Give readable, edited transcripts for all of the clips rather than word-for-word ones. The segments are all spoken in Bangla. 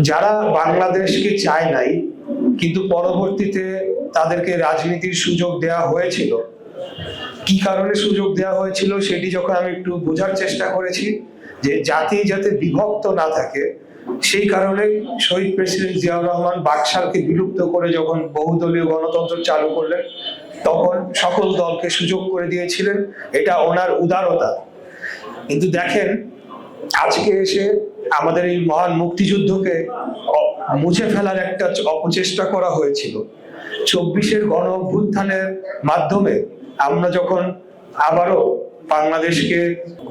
যারা বাংলাদেশকে চায় নাই কিন্তু পরবর্তীতে তাদেরকে রাজনীতির সুযোগ দেওয়া হয়েছিল, কি কারণে সুযোগ দেওয়া হয়েছিল সেটি যখন আমি একটু বোঝার চেষ্টা করেছি, যে জাতি যাতে বিভক্ত না থাকে সেই কারণে শহীদ প্রেসিডেন্ট জিয়াউর রহমান বাকশালকে বিলুপ্ত করে যখন বহুদলীয় গণতন্ত্র চালু করলেন তখন সকল দলকে সুযোগ করে দিয়েছিলেন। এটা ওনার উদারতা। কিন্তু দেখেন, আজকে এসে আমাদের এই মহান মুক্তিযুদ্ধকে মুছে ফেলার একটা অপচেষ্টা করা হয়েছিল। 24-এর গণ অভ্যুত্থানের মাধ্যমে আমরা যখন আবারও বাংলাদেশকে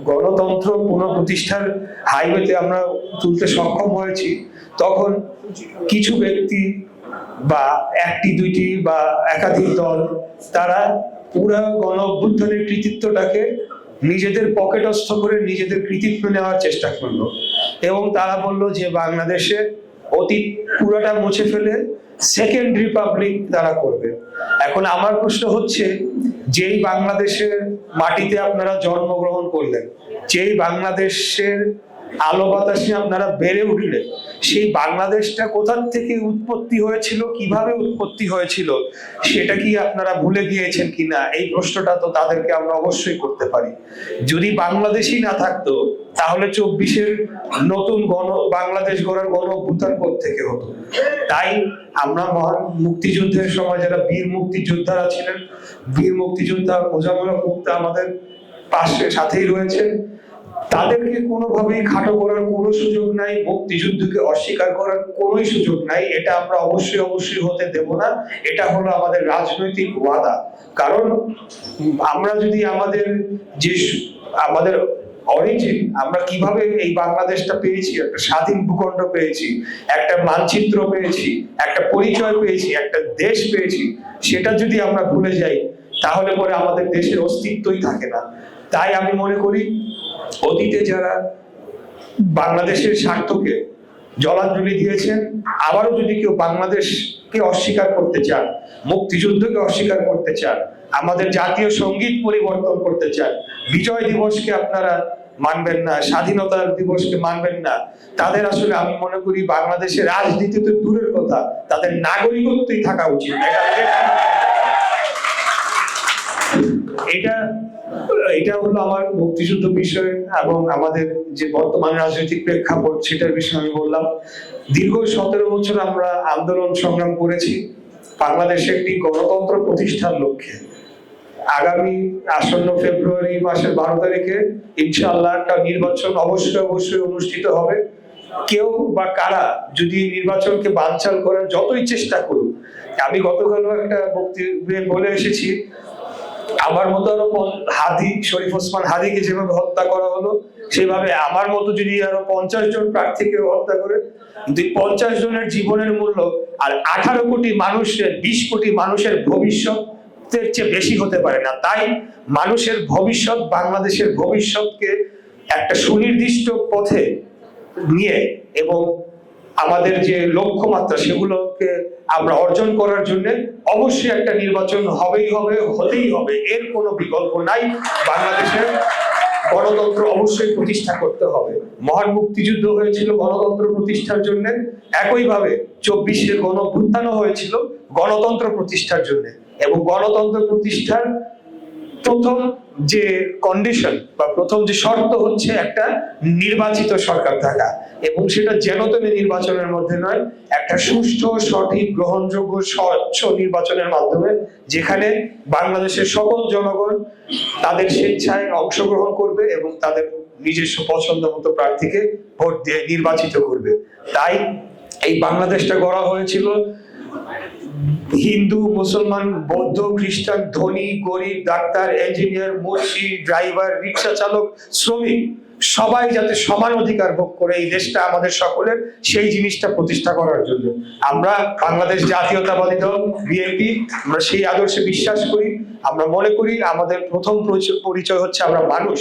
গণতন্ত্র পুনঃপ্রতিষ্ঠার হাইওয়েতে আমরা তুলতে সক্ষম হয়েছি, তখন কিছু ব্যক্তি বা একটি দুইটি বা একাধিক দল তারা পুরো গণ অভ্যুত্থানের কৃতিত্বটাকে নিজেদের পকেটস্থ করে নিজেদের কৃতিত্ব নেওয়ার চেষ্টা করলো এবং তারা বলল যে বাংলাদেশে অতীত পুরোটা মুছে ফেলে সেকেন্ড রিপাবলিক তারা করবে। এখন আমার প্রশ্ন হচ্ছে, যেই বাংলাদেশের মাটিতে আপনারা জন্মগ্রহণ করলেন, যেই বাংলাদেশের আলো বাতাসে আপনারা বেড়ে উঠলেন, সেই বাংলাদেশটা কোথা থেকে উৎপত্তি হয়েছিল, কিভাবে উৎপত্তি হয়েছিল সেটা কি আপনারা ভুলে গিয়েছেন কিনা, এই প্রশ্নটা তো তাদেরকে আমরা অবশ্যই করতে পারি। যদি বাংলাদেশই না থাকতো তাহলে 24-এর নতুন বাংলাদেশ গড়ার গণ অভ্যুত্থান থেকে হতো। তাই আমরা মহান মুক্তিযুদ্ধের সময় যারা বীর মুক্তিযোদ্ধারা ছিলেন, বীর মুক্তিযোদ্ধা মোজাম্মেল হক মুক্তা আমাদের পাশে সাথেই রয়েছেন, তাদেরকে কোনোভাবেই খাটো করার কোনো সুযোগ নাই, মুক্তিযুদ্ধকে অস্বীকার করার কোনো সুযোগ নাই। এটা আমরা অবশ্যই হতে দেব না। এটা হলো আমাদের রাজনৈতিক ওয়াদা। কারণ আমরা যদি আমাদের অরিজিন, আমরা কিভাবে এই বাংলাদেশটা পেয়েছি, একটা স্বাধীন ভূখণ্ড পেয়েছি, একটা মানচিত্র পেয়েছি, একটা পরিচয় পেয়েছি, একটা দেশ পেয়েছি, সেটা যদি আমরা ভুলে যাই তাহলে পরে আমাদের দেশের অস্তিত্বই থাকে না। তাই আমি মনে করি অতীতে যারা বাংলাদেশের স্বার্থকে জলাঞ্জলি দিয়েছেন, আবারও যদি কেউ বাংলাদেশকে অস্বীকার করতে চান, মুক্তিযুদ্ধকে অস্বীকার করতে চান, আমাদের জাতীয় সঙ্গীত পরিবর্তন করতে চান, বিজয় দিবসকে আপনারা মানবেন না, স্বাধীনতা দিবসকে মানবেন না, তাদের আসলে আমি মনে করি বাংলাদেশের রাজনীতি তো দূরের কথা, তাদের নাগরিকত্বই থাকা উচিত। এটা হলো আমার মুক্তিযুদ্ধ বিষয় এবং আমাদের যে বর্তমান রাজনৈতিক প্রেক্ষাপট সেটার বিষয়ে আমি বললাম। দীর্ঘ 17 বছর আমরা আন্দোলন সংগ্রাম করেছি বাংলাদেশে একটি গণতন্ত্র প্রতিষ্ঠার লক্ষ্যে। আগামী আসন্ন ফেব্রুয়ারি মাসের 12 তারিখে ইনশাআল্লাহ একটা নির্বাচন অবশ্যই অনুষ্ঠিত হবে। কেউ বা কারা যদি নির্বাচনকে বানচাল করার যতই চেষ্টা করুক, আমি গতকালও একটা বক্তব্যে বলে এসেছি, আমার মতো আরো শরীফ ওসমান হাদিকে যেভাবে হত্যা করা হলো, সেভাবে আমার মতো যদি আরো 50 জন প্রার্থীকে হত্যা করে, কিন্তু 50 জনের জীবনের মূল্য আর 18 কোটি মানুষের 20 কোটি মানুষের ভবিষ্যতের চেয়ে বেশি হতে পারে না। তাই মানুষের ভবিষ্যৎ, বাংলাদেশের ভবিষ্যৎকে একটা সুনির্দিষ্ট পথে নিয়ে এবং আমাদের যে লক্ষ্যমাত্রা সেগুলোকে আমরা অর্জন করার জন্য অবশ্যই একটা নির্বাচন হতেই হবে, এর কোনো বিকল্প নাই। বাংলাদেশের গণতন্ত্র অবশ্যই প্রতিষ্ঠা করতে হবে। মহান মুক্তিযুদ্ধ হয়েছিল গণতন্ত্র প্রতিষ্ঠার জন্য, একইভাবে 24-এর গণ অভ্যুত্থানও হয়েছিল গণতন্ত্র প্রতিষ্ঠার জন্য। এবং গণতন্ত্র প্রতিষ্ঠার প্রথম যে কন্ডিশন বা প্রথম যে শর্ত হচ্ছে একটা নির্বাচিত সরকার থাকা, এবং সেটা যেন তেন নির্বাচনের মধ্যে নয়, একটা সুষ্ঠু, সঠিক, গ্রহণযোগ্য, স্বচ্ছ নির্বাচনের মাধ্যমে, যেখানে বাংলাদেশের সকল জনগণ তাদের স্বেচ্ছায় অংশগ্রহণ করবে এবং তাদের নিজস্ব পছন্দ মতো প্রার্থীকে ভোট দিয়ে নির্বাচিত করবে। তাই এই বাংলাদেশটা গড়া হয়েছিল হিন্দু, মুসলমান, বৌদ্ধ, খ্রিস্টান, ধনী, গরিব, ডাক্তার, ইঞ্জিনিয়ার, মুন্সি, ড্রাইভার, রিক্সা চালক, শ্রমিক, সবাই যাতে সমান অধিকার ভোগ করে এই দেশটা আমাদের সকলের, সেই জিনিসটা প্রতিষ্ঠা করার জন্য আমরা বাংলাদেশ জাতীয়তাবাদী দল বিএনপি, আমরা সেই আদর্শে বিশ্বাস করি। আমরা মনে করি আমাদের প্রথম পরিচয় হচ্ছে আমরা মানুষ।